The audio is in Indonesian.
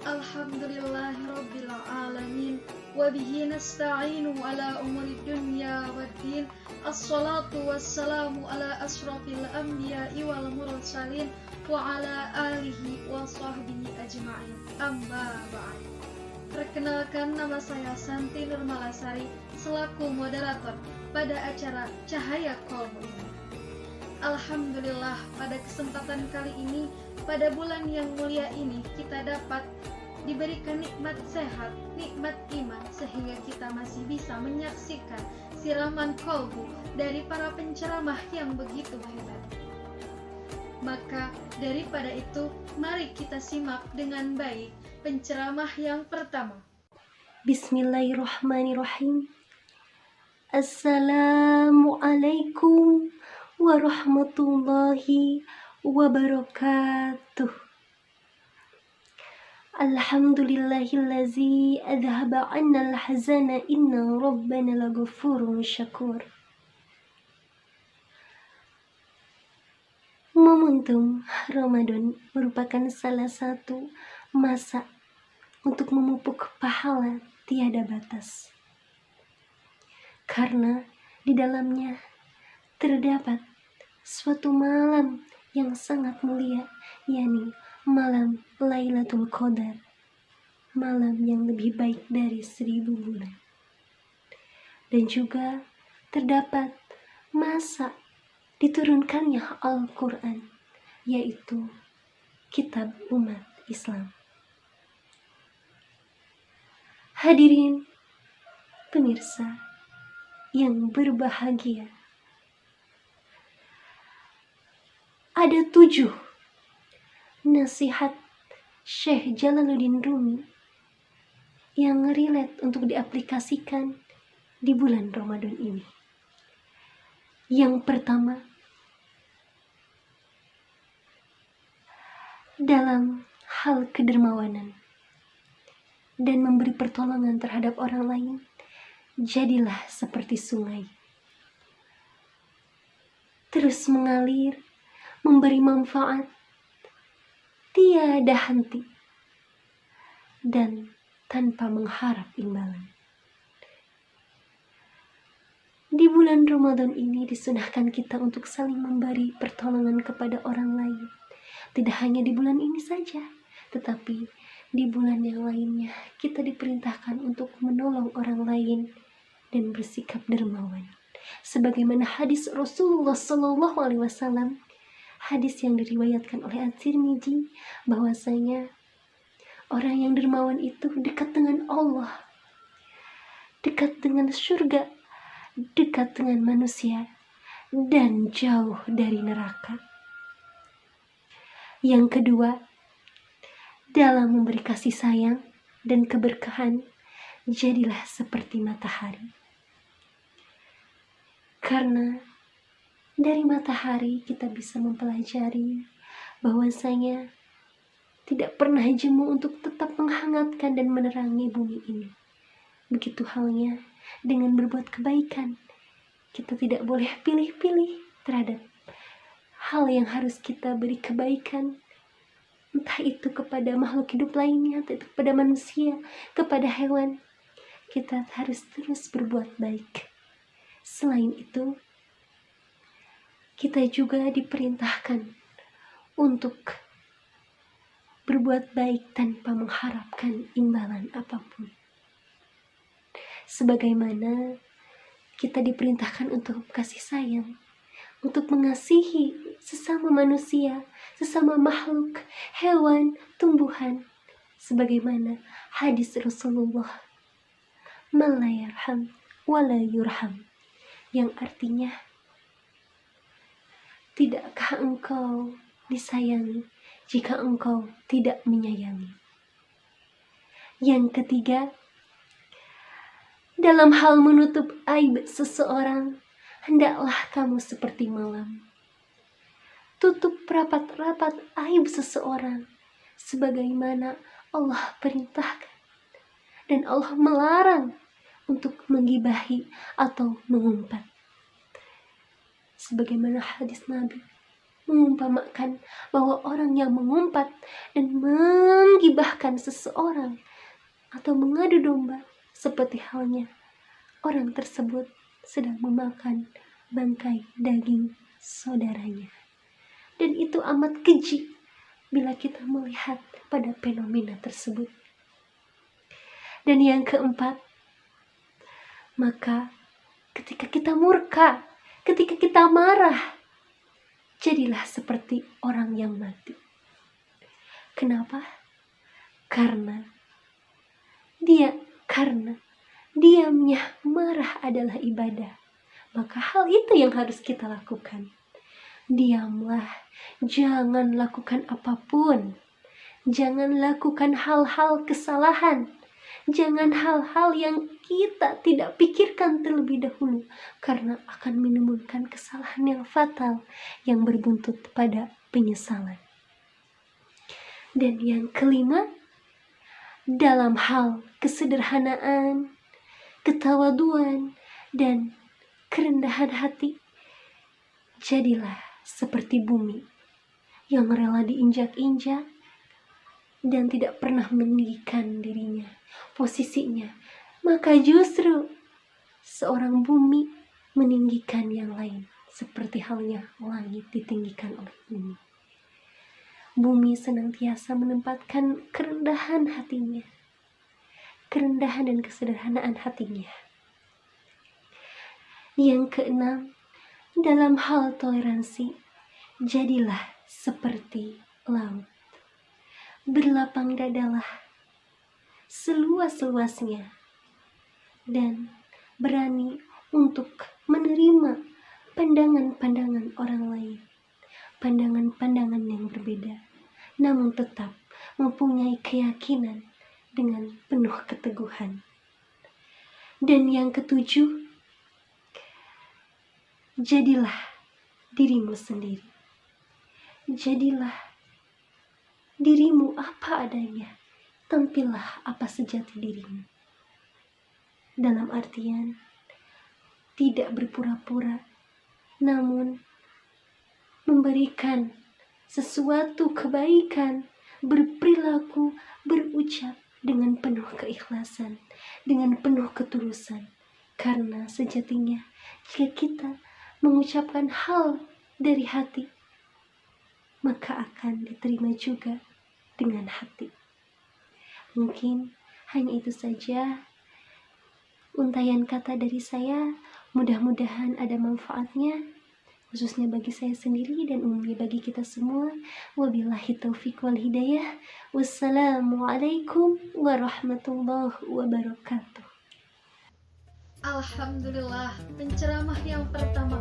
Alhamdulillahirabbil alamin wa bihi nasta'inu ala umuri dunya waddin. Assalatu wassalamu ala asyrafil anbiya'i wal mursalin wa ala alihi wa sahbihi ajma'in. Amma ba'd. Perkenalkan, nama saya Santi Nurmalasari selaku moderator pada acara Cahaya Kolbu ini. Alhamdulillah, pada kesempatan kali ini, pada bulan yang mulia ini, kita dapat diberikan nikmat sehat, nikmat iman, sehingga kita masih bisa menyaksikan siraman kolbu dari para penceramah yang begitu hebat. Maka daripada itu, mari kita simak dengan baik penceramah yang pertama. Bismillahirrahmanirrahim. Assalamualaikum warahmatullahi wabarakatuh. Alhamdulillahillazi adhaba 'anna al-hazana inna rabbana laghafurun syakur. Momentum Ramadan merupakan salah satu masa untuk memupuk pahala tiada batas. Karena di dalamnya terdapat suatu malam yang sangat mulia, yakni malam Lailatul Qadar, malam yang lebih baik dari 1000 bulan. Dan juga terdapat masa diturunkannya Al-Quran, yaitu kitab umat Islam. Hadirin pemirsa yang berbahagia, ada 7 nasihat Syekh Jalaluddin Rumi yang relate untuk diaplikasikan di bulan Ramadan ini. Yang pertama, dalam hal kedermawanan dan memberi pertolongan terhadap orang lain, jadilah seperti sungai, terus mengalir, memberi manfaat tiada henti dan tanpa mengharap imbalan. Di bulan Ramadan ini disunahkan kita untuk saling memberi pertolongan kepada orang lain. Tidak hanya di bulan ini saja, tetapi di bulan yang lainnya kita diperintahkan untuk menolong orang lain dan bersikap dermawan. Sebagaimana hadis Rasulullah SAW, hadis yang diriwayatkan oleh At-Tirmidzi, bahwasanya orang yang dermawan itu dekat dengan Allah, dekat dengan surga, dekat dengan manusia, dan jauh dari neraka. Yang kedua, dalam memberi kasih sayang dan keberkahan, jadilah seperti matahari. Karena dari matahari kita bisa mempelajari bahwasanya tidak pernah jemu untuk tetap menghangatkan dan menerangi bumi ini. Begitu halnya dengan berbuat kebaikan. Kita tidak boleh pilih-pilih terhadap hal yang harus kita beri kebaikan, entah itu kepada makhluk hidup lainnya, entah itu kepada manusia, kepada hewan. Kita harus terus berbuat baik. Selain itu, kita juga diperintahkan untuk berbuat baik tanpa mengharapkan imbalan apapun. Sebagaimana kita diperintahkan untuk kasih sayang, untuk mengasihi sesama manusia, sesama makhluk, hewan, tumbuhan. Sebagaimana hadis Rasulullah, "Man la yarham wa la yurham", yang artinya, tidakkah engkau disayangi jika engkau tidak menyayangi. Yang ketiga, dalam hal menutup aib seseorang, hendaklah kamu seperti malam. Tutup rapat-rapat aib seseorang sebagaimana Allah perintahkan, dan Allah melarang untuk menggibahi atau mengumpat. Sebagaimana hadis Nabi, mengumpamakan bahwa orang yang mengumpat dan menggibahkan seseorang atau mengadu domba seperti halnya orang tersebut sedang memakan bangkai daging saudaranya. Dan itu amat keji bila kita melihat pada fenomena tersebut. Dan yang keempat, maka ketika kita murka, ketika kita marah, jadilah seperti orang yang mati. Kenapa? Karena diamnya marah adalah ibadah. Maka hal itu yang harus kita lakukan. Diamlah, jangan lakukan apapun. Jangan lakukan hal-hal kesalahan. Jangan hal-hal yang kita tidak pikirkan terlebih dahulu, karena akan menimbulkan kesalahan yang fatal yang berbuntut pada penyesalan. Dan yang kelima, dalam hal kesederhanaan, ketawaduan, dan kerendahan hati, jadilah seperti bumi yang rela diinjak-injak dan tidak pernah meninggikan dirinya, posisinya. Maka justru seorang bumi meninggikan yang lain, seperti halnya langit ditinggikan oleh bumi. Bumi senantiasa menempatkan kerendahan hatinya, kerendahan dan kesederhanaan hatinya. Yang keenam, dalam hal toleransi, jadilah seperti laut. Berlapang dadalah seluas-luasnya dan berani untuk menerima pandangan-pandangan orang lain, pandangan-pandangan yang berbeda, namun tetap mempunyai keyakinan dengan penuh keteguhan. Dan yang ketujuh, jadilah dirimu sendiri. Jadilah dirimu apa adanya. Tampillah apa sejati dirimu. Dalam artian, tidak berpura-pura, namun memberikan sesuatu kebaikan, berperilaku, berucap dengan penuh keikhlasan, dengan penuh ketulusan. Karena sejatinya, jika kita mengucapkan hal dari hati, maka akan diterima juga dengan hati. Mungkin hanya itu saja untayan kata dari saya. Mudah-mudahan ada manfaatnya, khususnya bagi saya sendiri dan umumnya bagi kita semua. Wabillahi taufiq wal hidayah. Wassalamualaikum warahmatullahi wabarakatuh. Alhamdulillah, penceramah yang pertama